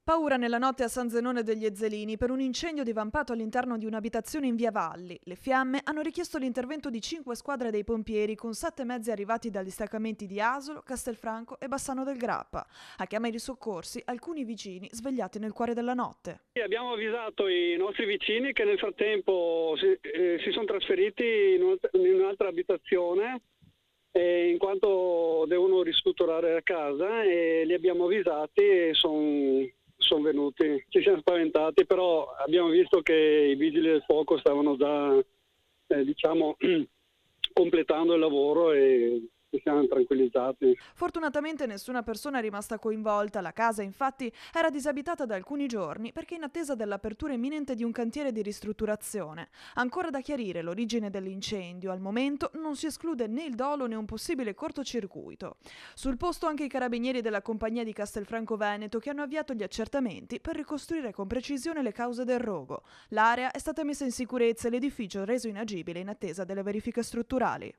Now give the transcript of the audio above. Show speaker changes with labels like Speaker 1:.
Speaker 1: Paura nella notte a San Zenone degli Ezzelini per un incendio divampato all'interno di un'abitazione in via Valli. Le fiamme hanno richiesto l'intervento di 5 squadre dei pompieri con 7 mezzi arrivati dagli staccamenti di Asolo, Castelfranco e Bassano del Grappa. A chiamare i soccorsi alcuni vicini svegliati nel cuore della notte.
Speaker 2: Abbiamo avvisato i nostri vicini che nel frattempo si sono trasferiti in un'altra abitazione in quanto devono ristrutturare la casa, e li abbiamo avvisati e sono venuti. Ci siamo spaventati, però abbiamo visto che i vigili del fuoco stavano già completando il lavoro e ci siamo tranquillizzati.
Speaker 1: Fortunatamente nessuna persona è rimasta coinvolta, la casa infatti era disabitata da alcuni giorni perché in attesa dell'apertura imminente di un cantiere di ristrutturazione. Ancora da chiarire l'origine dell'incendio, al momento non si esclude né il dolo né un possibile cortocircuito. Sul posto anche i carabinieri della compagnia di Castelfranco Veneto che hanno avviato gli accertamenti per ricostruire con precisione le cause del rogo. L'area è stata messa in sicurezza e l'edificio reso inagibile in attesa delle verifiche strutturali.